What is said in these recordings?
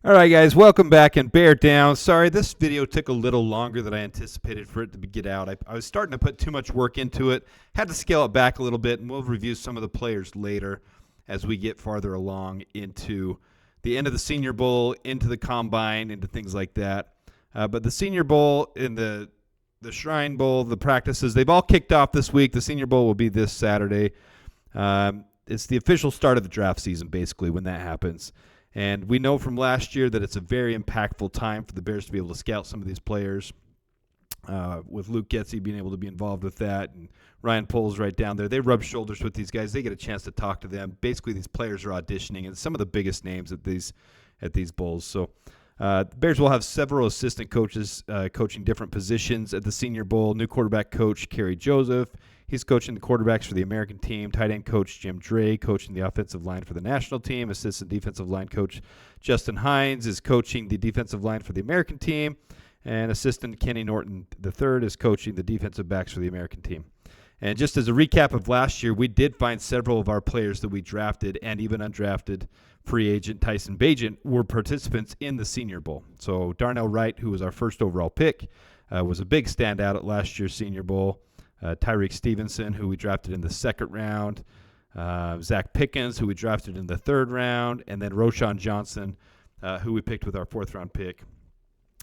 All right, guys, welcome back and bear down. Sorry, this video took a little longer than I anticipated for it to get out. I was starting to put too much work into it. Had to scale it back a little bit, and we'll review some of the players later as we get farther along into the end of the Senior Bowl, into the Combine, into things like that. But the Senior Bowl and the Shrine Bowl, the practices, they've all kicked off this week. The Senior Bowl will be this Saturday. It's the official start of the draft season, basically, when that happens. And we know from last year that it's a very impactful time for the Bears to be able to scout some of these players. With Luke Getsy being able to be involved with that, and Ryan Poles right down there. They rub shoulders with these guys. They get a chance to talk to them. Basically, these players are auditioning, and some of the biggest names at these bowls. So the Bears will have several assistant coaches coaching different positions at the Senior Bowl. New quarterback coach, Kerry Joseph. He's coaching the quarterbacks for the American team. Tight end coach Jim Dre coaching the offensive line for the national team. Assistant defensive line coach Justin Hines is coaching the defensive line for the American team. And assistant Kenny Norton III is coaching the defensive backs for the American team. And just as a recap of last year, we did find several of our players that we drafted and even undrafted free agent Tyson Bagent were participants in the Senior Bowl. So Darnell Wright, who was our first overall pick, was a big standout at last year's Senior Bowl. Tyreek Stevenson, who we drafted in the second round. Zach Pickens, who we drafted in the third round. And then Roschon Johnson, who we picked with our fourth-round pick.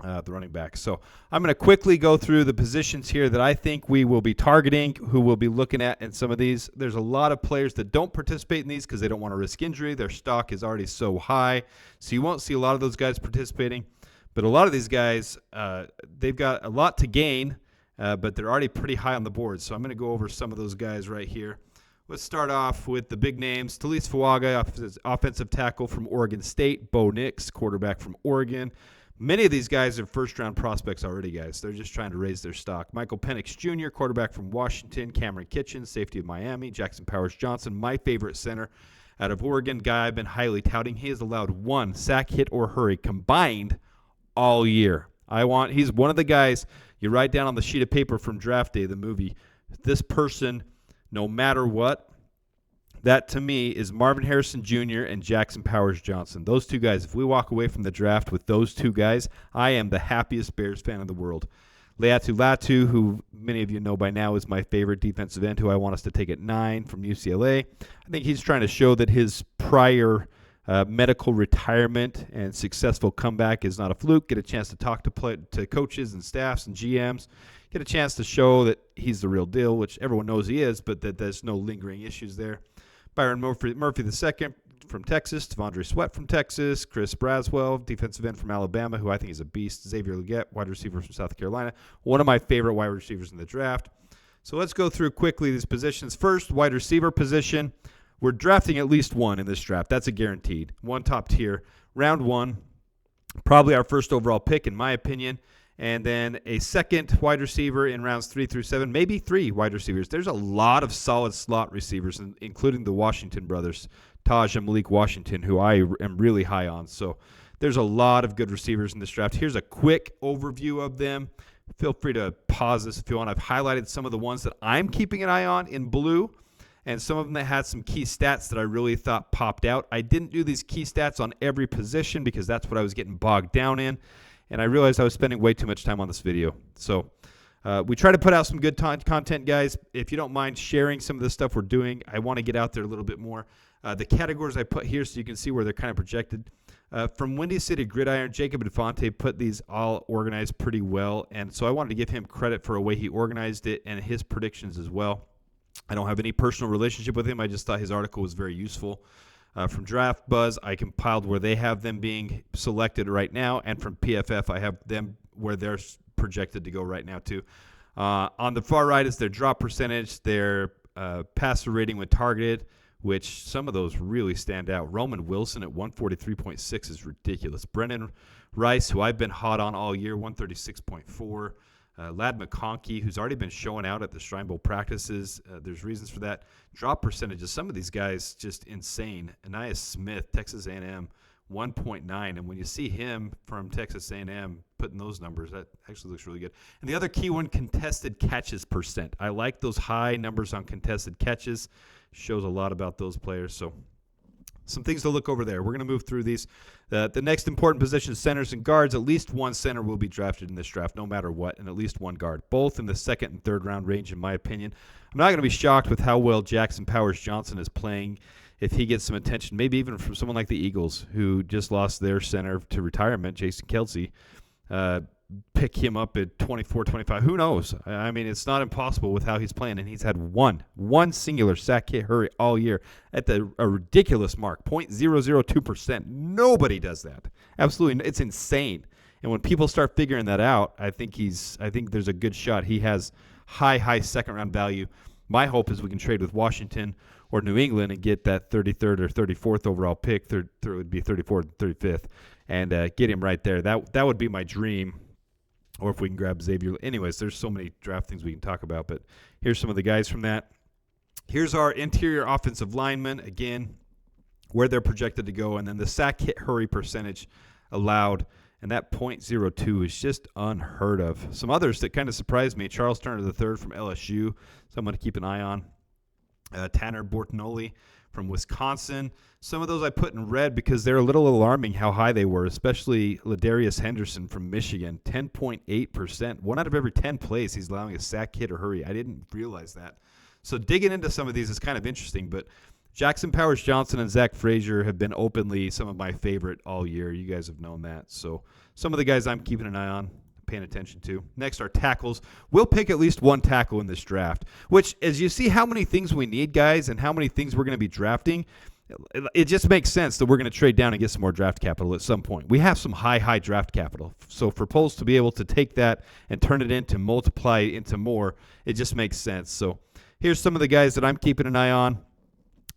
The running back. So I'm going to quickly go through the positions here that I think we will be targeting, who we'll be looking at in some of these. There's a lot of players that don't participate in these because they don't want to risk injury. Their stock is already so high. So you won't see a lot of those guys participating. But a lot of these guys, they've got a lot to gain, but they're already pretty high on the board. So I'm going to go over some of those guys right here. Let's start off with the big names. Talise Fuaga, offensive tackle from Oregon State. Bo Nix, quarterback from Oregon. Many of these guys are first-round prospects already, guys. They're just trying to raise their stock. Michael Penix Jr., quarterback from Washington. Cameron Kitchens, safety of Miami. Jackson Powers Johnson, my favorite center out of Oregon. Guy I've been highly touting. He has allowed one sack, hit, or hurry combined all year. He's one of the guys you write down on the sheet of paper from Draft Day, the movie. This person, no matter what, that, to me, is Marvin Harrison Jr. and Jackson Powers Johnson. Those two guys, if we walk away from the draft with those two guys, I am the happiest Bears fan in the world. Leatu Latu, who many of you know by now is my favorite defensive end, who I want us to take at 9 from UCLA. I think he's trying to show that his prior medical retirement and successful comeback is not a fluke. Get a chance to talk to coaches and staffs and GMs. Get a chance to show that he's the real deal, which everyone knows he is, but that there's no lingering issues there. Byron Murphy II from Texas, Devondre Sweat from Texas, Chris Braswell, defensive end from Alabama, who I think is a beast, Xavier Legette, wide receiver from South Carolina, one of my favorite wide receivers in the draft. So let's go through quickly these positions. First, wide receiver position. We're drafting at least one in this draft. That's a guaranteed. One top tier. Round 1, probably our first overall pick, in my opinion. And then a second wide receiver in rounds 3 through 7, maybe 3 wide receivers. There's a lot of solid slot receivers, including the Washington brothers, Taj and Malik Washington, who I am really high on. So there's a lot of good receivers in this draft. Here's a quick overview of them. Feel free to pause this if you want. I've highlighted some of the ones that I'm keeping an eye on in blue, and some of them that had some key stats that I really thought popped out. I didn't do these key stats on every position because that's what I was getting bogged down in. And I realized I was spending way too much time on this video. So we try to put out some good content, guys. If you don't mind sharing some of the stuff we're doing, I want to get out there a little bit more. The categories I put here so you can see where they're kind of projected. From Windy City Gridiron, Jacob Infante put these all organized pretty well. And so I wanted to give him credit for the way he organized it and his predictions as well. I don't have any personal relationship with him. I just thought his article was very useful. From Draft Buzz, I compiled where they have them being selected right now, and from PFF, I have them where they're projected to go right now too. On the far right is their drop percentage, their passer rating when targeted, which some of those really stand out. Roman Wilson at 143.6 is ridiculous. Brennan Rice, who I've been hot on all year, 136.4. Lad McConkey, who's already been showing out at the Shrine Bowl practices. There's reasons for that. Drop percentages, some of these guys just insane. Anais Smith, Texas A&M, 1.9. And when you see him from Texas A&M putting those numbers, that actually looks really good. And the other key one, contested catches percent. I like those high numbers on contested catches. Shows a lot about those players. So some things to look over there. We're going to move through these. The next important position is centers and guards. At least one center will be drafted in this draft, no matter what, and at least one guard, both in the second and third round range, in my opinion. I'm not going to be shocked with how well Jackson Powers-Johnson is playing if he gets some attention, maybe even from someone like the Eagles, who just lost their center to retirement, Jason Kelce. Pick him up at 24, 25. Who knows? I mean, it's not impossible with how he's playing, and he's had one singular sack hit hurry all year at a ridiculous mark, 0.002%. Nobody does that. Absolutely. It's insane. And when people start figuring that out, I think there's a good shot. He has high second-round value. My hope is we can trade with Washington or New England and get that 33rd or 34th overall pick. Third would be 34th and 35th, and get him right there. That would be my dream. Or if we can grab Xavier. Anyways, there's so many draft things we can talk about, but here's some of the guys from that. Here's our interior offensive linemen, again, where they're projected to go, and then the sack hit hurry percentage allowed, and that .02 is just unheard of. Some others that kind of surprised me, Charles Turner III from LSU, someone to keep an eye on. Tanner Bortnoli from Wisconsin. Some of those I put in red because they're a little alarming how high they were, especially Ladarius Henderson from Michigan, 10.8%. 1 out of every 10 plays he's allowing a sack, hit, or hurry. I didn't realize that. So digging into some of these is kind of interesting, but Jackson Powers-Johnson and Zach Frazier have been openly some of my favorite all year. You guys have known that. So some of the guys I'm keeping an eye on, paying attention to. Next are tackles. We'll pick at least one tackle in this draft, which, as you see how many things we need, guys, and how many things we're going to be drafting, it just makes sense that we're going to trade down and get some more draft capital at some point. We have some high draft capital. So for Poles to be able to take that and turn it into, multiply into more, it just makes sense. So here's some of the guys that I'm keeping an eye on.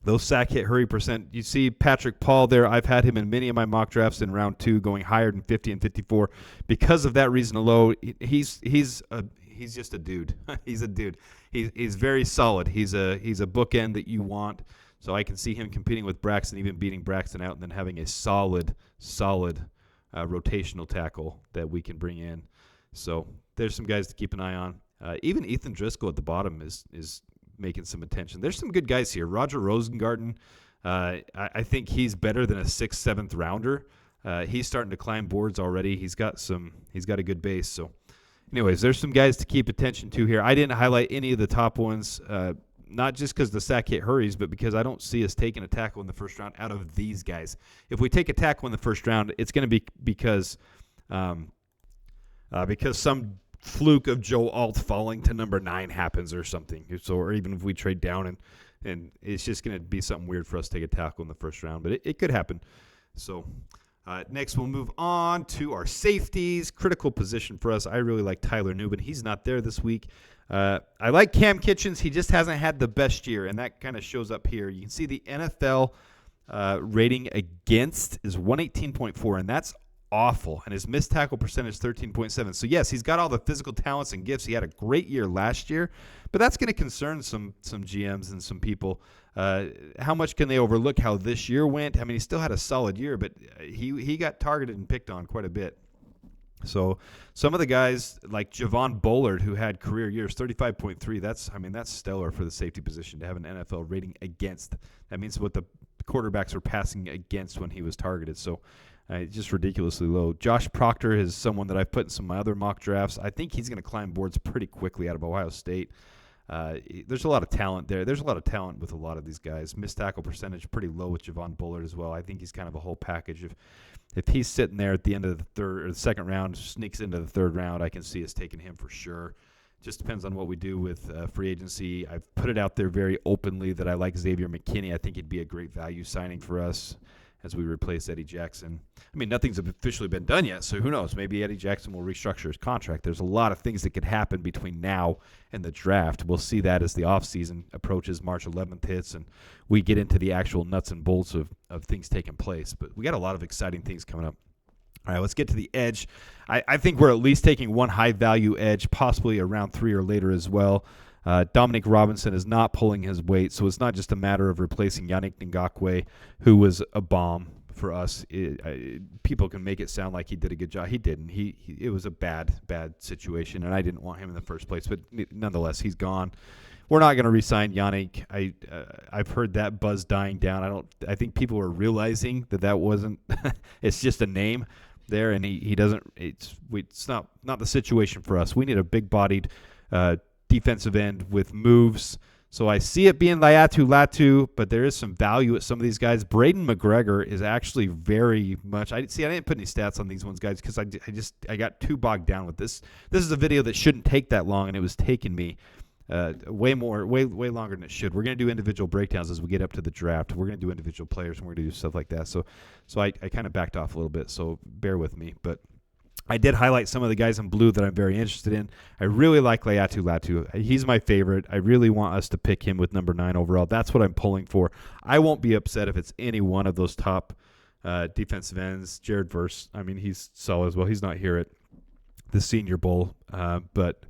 Those sack hit hurry percent. You see Patrick Paul there. I've had him in many of my mock drafts in round 2, going higher than 50 and 54. Because of that reason alone, he's just a dude. He's a dude. He's very solid. He's a bookend that you want. So I can see him competing with Braxton, even beating Braxton out, and then having a solid rotational tackle that we can bring in. So there's some guys to keep an eye on. Even Ethan Driscoll at the bottom is making some attention. There's some good guys here. Roger Rosengarten, I think he's better than a 6th, 7th rounder. He's starting to climb boards already. He's got a good base. So anyways, there's some guys to keep attention to here. I didn't highlight any of the top ones, not just because the sack hit hurries, but because I don't see us taking a tackle in the first round out of these guys. If we take a tackle in the first round, it's going to be because some fluke of Joe Alt falling to number 9 happens or something. So, or even if we trade down and it's just going to be something weird for us to take a tackle in the first round, but it could happen. So next we'll move on to our safeties. Critical position for us. I really like Tyler Newman. He's not there this week. I like Cam Kitchens. He just hasn't had the best year, and that kind of shows up here. You can see the NFL rating against is 118.4, and that's awful. And his missed tackle percentage is 13.7. So, yes, he's got all the physical talents and gifts. He had a great year last year, but that's going to concern some GMs and some people. How much can they overlook how this year went? I mean, he still had a solid year, but he got targeted and picked on quite a bit. So some of the guys like Javon Bullard, who had career years, 35.3, that's stellar for the safety position to have an NFL rating against. That means what the quarterbacks were passing against when he was targeted. So just ridiculously low. Josh Proctor is someone that I've put in some of my other mock drafts. I think he's going to climb boards pretty quickly out of Ohio State. There's a lot of talent there. There's a lot of talent with a lot of these guys. Missed tackle percentage pretty low with Javon Bullard as well. I think he's kind of a whole package. If he's sitting there at the end of the third or the second round, sneaks into the third round, I can see us taking him for sure. Just depends on what we do with free agency. I've put it out there very openly that I like Xavier McKinney. I think he'd be a great value signing for us as we replace Eddie Jackson. I mean, nothing's officially been done yet, so who knows? Maybe Eddie Jackson will restructure his contract. There's a lot of things that could happen between now and the draft. We'll see that as the offseason approaches, March 11th hits, and we get into the actual nuts and bolts of things taking place. But we got a lot of exciting things coming up. All right, let's get to the edge. I think we're at least taking one high-value edge, possibly around 3 or later as well. Dominic Robinson is not pulling his weight, so it's not just a matter of replacing Yannick Ngakoue, who was a bomb for us. People can make it sound like he did a good job. He didn't. It was a bad situation, and I didn't want him in the first place. But nonetheless, he's gone. we're not going to re-sign Yannick. I've heard that buzz dying down. I think people are realizing that wasn't. It's just a name there, and he doesn't. It's not the situation for us. We need a big-bodied defensive end with moves. So I see it being Latu, but there is some value at some of these guys. Braden McGregor is actually very much. I didn't put any stats on these ones, guys, because I got too bogged down with this. This is a video that shouldn't take that long, and it was taking me way longer than it should. We're going to do individual breakdowns as we get up to the draft. We're going to do individual players, and we're going to do stuff like that. So I kind of backed off a little bit, so bear with me. But I did highlight some of the guys in blue that I'm very interested in. I really like Latu. He's my favorite. I really want us to pick him with number 9 overall. That's what I'm pulling for. I won't be upset if it's any one of those top defensive ends. Jared Verse, I mean, he's solid as well. He's not here at the Senior Bowl. But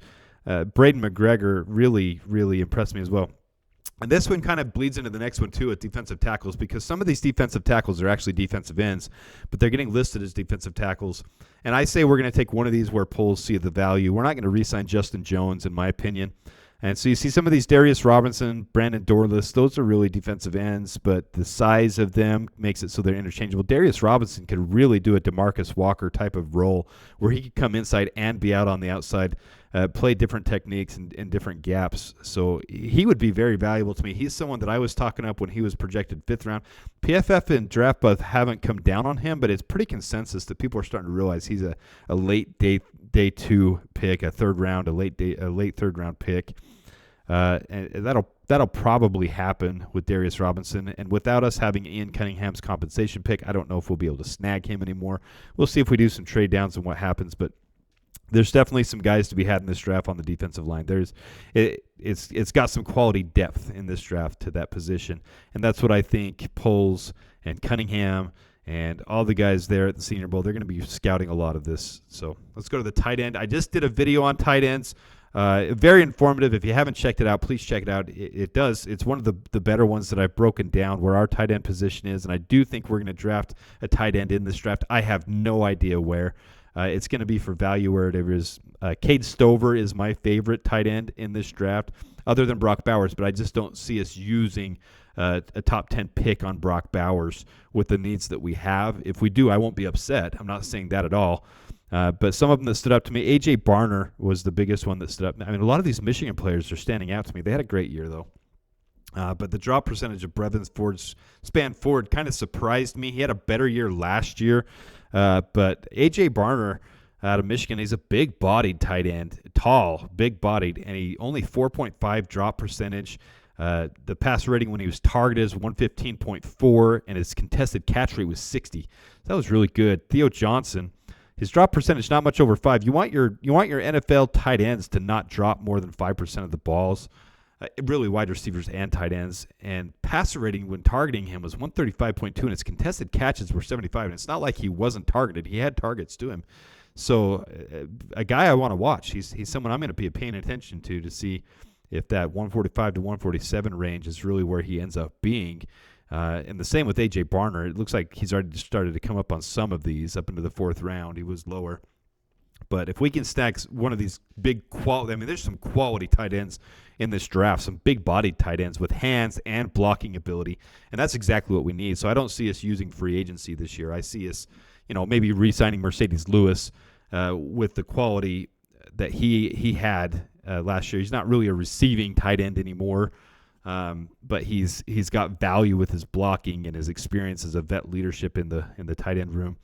Braden McGregor really, really impressed me as well. And this one kind of bleeds into the next one, too, at defensive tackles, because some of these defensive tackles are actually defensive ends, but they're getting listed as defensive tackles. And I say we're going to take one of these where polls see the value. We're not going to re-sign Justin Jones, in my opinion. And so you see some of these Darius Robinson, Brandon Dorless, those are really defensive ends, but the size of them makes it so they're interchangeable. Darius Robinson could really do a DeMarcus Walker type of role where he could come inside and be out on the outside, play different techniques in different gaps. So he would be very valuable to me. He's someone that I was talking up when he was projected 5th round. PFF and Draft Buff haven't come down on him, but it's pretty consensus that people are starting to realize he's a late day 2 pick, a late 3rd round pick. And that'll probably happen with Darius Robinson. And without us having Ian Cunningham's compensation pick, I don't know if we'll be able to snag him anymore. We'll see if we do some trade downs and what happens. But there's definitely some guys to be had in this draft on the defensive line. It's got some quality depth in this draft to that position. And that's what I think Poles and Cunningham and all the guys there at the Senior Bowl, they're going to be scouting a lot of this. So let's go to the tight end. I just did a video on tight ends. Very informative. If you haven't checked it out, please check it out. It's one of the better ones that I've broken down where our tight end position is, and I do think we're going to draft a tight end in this draft. I have no idea where. It's going to be for value wherever it is. Cade Stover is my favorite tight end in this draft, other than Brock Bowers, but I just don't see us using a top 10 pick on Brock Bowers with the needs that we have. If we do, I won't be upset. I'm not saying that at all. But some of them that stood up to me, A.J. Barner was the biggest one that stood up. I mean, a lot of these Michigan players are standing out to me. They had a great year, though. But the drop percentage of Brevin Ford kind of surprised me. He had a better year last year. But A.J. Barner out of Michigan, he's a big-bodied tight end, tall, big-bodied, and he only 4.5 drop percentage. The pass rating when he was targeted is 115.4, and his contested catch rate was 60. That was really good. Theo Johnson, his drop percentage not much over 5. You want your NFL tight ends to not drop more than 5% of the balls. Really wide receivers and tight ends. And passer rating when targeting him was 135.2, and his contested catches were 75. And it's not like he wasn't targeted. He had targets to him. So a guy I want to watch. He's someone I'm going to be paying attention to see if that 145 to 147 range is really where he ends up being. And the same with A.J. Barner. It looks like he's already started to come up on some of these up into the 4th round. He was lower. But if we can stack one of these big quality, I mean, there's some quality tight ends in this draft, some big-bodied tight ends with hands and blocking ability, and that's exactly what we need. So I don't see us using free agency this year. I see us, maybe re-signing Mercedes Lewis with the quality that he had last year. He's not really a receiving tight end anymore, but he's got value with his blocking and his experience as a vet leadership in the tight end room.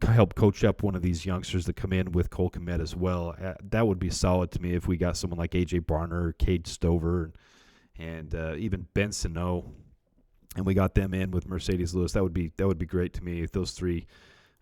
Help coach up one of these youngsters that come in with Cole Kmet as well. That would be solid to me if we got someone like A.J. Barner or Cade Stover and even Ben Sano, and we got them in with Mercedes Lewis. That would be great to me. If those three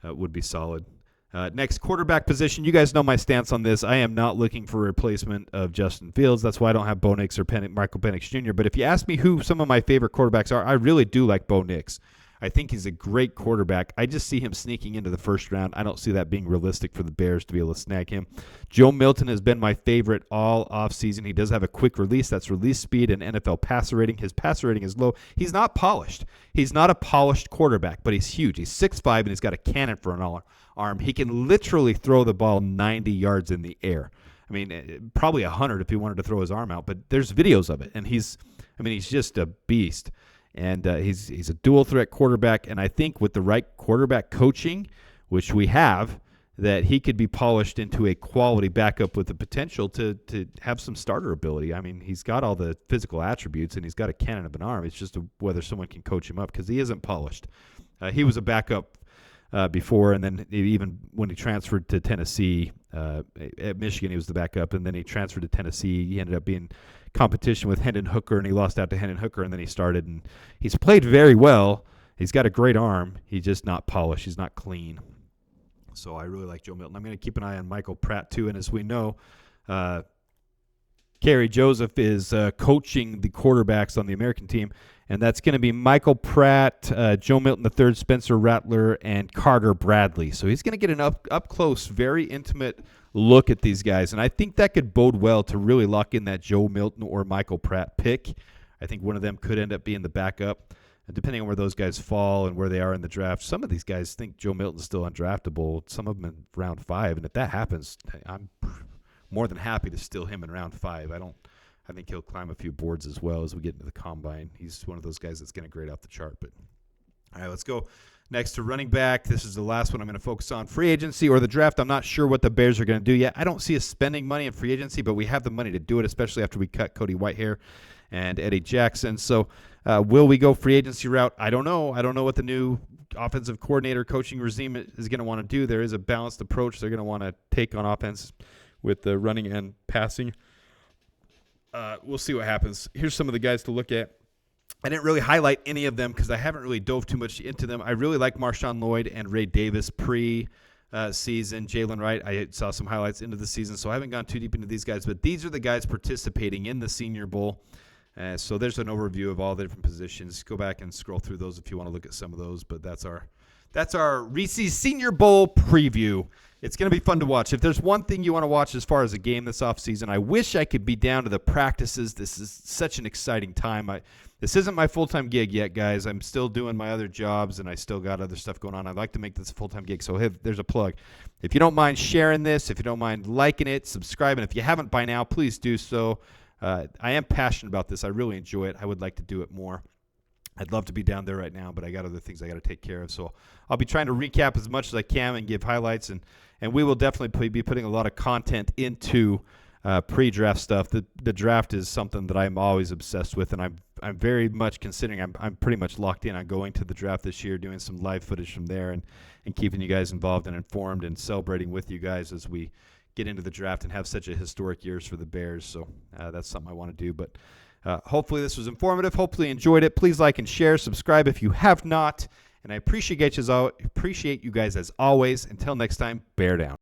would be solid. Next, quarterback position. You guys know my stance on this. I am not looking for a replacement of Justin Fields. That's why I don't have Bo Nix or Michael Penix Jr. But if you ask me who some of my favorite quarterbacks are, I really do like Bo Nix. I think he's a great quarterback. I just see him sneaking into the 1st round. I don't see that being realistic for the Bears to be able to snag him. Joe Milton has been my favorite all offseason. He does have a quick release. That's release speed and NFL passer rating. His passer rating is low. He's not polished. He's not a polished quarterback, but he's huge. He's 6'5", and he's got a cannon for an arm. He can literally throw the ball 90 yards in the air. I mean, probably 100 if he wanted to throw his arm out. But there's videos of it, and he's just a beast. And he's a dual threat quarterback, and I think with the right quarterback coaching, which we have, that he could be polished into a quality backup with the potential to have some starter ability. I mean, he's got all the physical attributes, and he's got a cannon of an arm. It's just whether someone can coach him up, because he isn't polished. He was a backup before, and then even when he transferred to Tennessee, at Michigan, he was the backup, and then he transferred to Tennessee. He ended up being competition with Hendon Hooker, and he lost out to Hendon Hooker, and then he started, and he's played very well. He's got a great arm. He's just not polished. He's not clean. So I really like Joe Milton. I'm going to keep an eye on Michael Pratt, too. And as we know, Kerry Joseph is coaching the quarterbacks on the American team, and that's going to be Michael Pratt, Joe Milton III, Spencer Rattler, and Carter Bradley. So he's going to get an up-close, very intimate look at these guys, and I think that could bode well to really lock in that Joe Milton or Michael Pratt pick. I think one of them could end up being the backup. And depending on where those guys fall and where they are in the draft, some of these guys think Joe Milton's still undraftable, some of them in round 5. And if that happens, I'm more than happy to steal him in round 5. I think he'll climb a few boards as well as we get into the combine. He's one of those guys that's going to grade off the chart. But all right, let's go next to running back. This is the last one I'm going to focus on. Free agency or the draft. I'm not sure what the Bears are going to do yet. I don't see us spending money in free agency, but we have the money to do it, especially after we cut Cody Whitehair and Eddie Jackson. So will we go free agency route? I don't know. I don't know what the new offensive coordinator coaching regime is going to want to do. There is a balanced approach they're going to want to take on offense with the running and passing. We'll see what happens. Here's some of the guys to look at. I didn't really highlight any of them because I haven't really dove too much into them. I really like Marshawn Lloyd and Ray Davis pre-season. Jalen Wright, I saw some highlights into the season, so I haven't gone too deep into these guys. But these are the guys participating in the Senior Bowl. So there's an overview of all the different positions. Go back and scroll through those if you want to look at some of those. But that's our Reese's Senior Bowl preview. It's going to be fun to watch. If there's one thing you want to watch as far as a game this offseason, I wish I could be down to the practices. This is such an exciting time. This isn't my full-time gig yet, guys. I'm still doing my other jobs, and I still got other stuff going on. I'd like to make this a full-time gig, so there's a plug. If you don't mind sharing this, if you don't mind liking it, subscribing. If you haven't by now, please do so. I am passionate about this. I really enjoy it. I would like to do it more. I'd love to be down there right now, but I got other things I got to take care of. So I'll be trying to recap as much as I can and give highlights, and we will definitely be putting a lot of content into pre-draft stuff. The draft is something that I'm always obsessed with, and I'm very much considering I'm pretty much locked in on going to the draft this year, doing some live footage from there, and keeping you guys involved and informed and celebrating with you guys as we get into the draft and have such a historic years for the Bears. So that's something I want to do. But hopefully this was informative. Hopefully you enjoyed it. Please like and share. Subscribe if you have not. And I appreciate you guys as always. Until next time, bear down.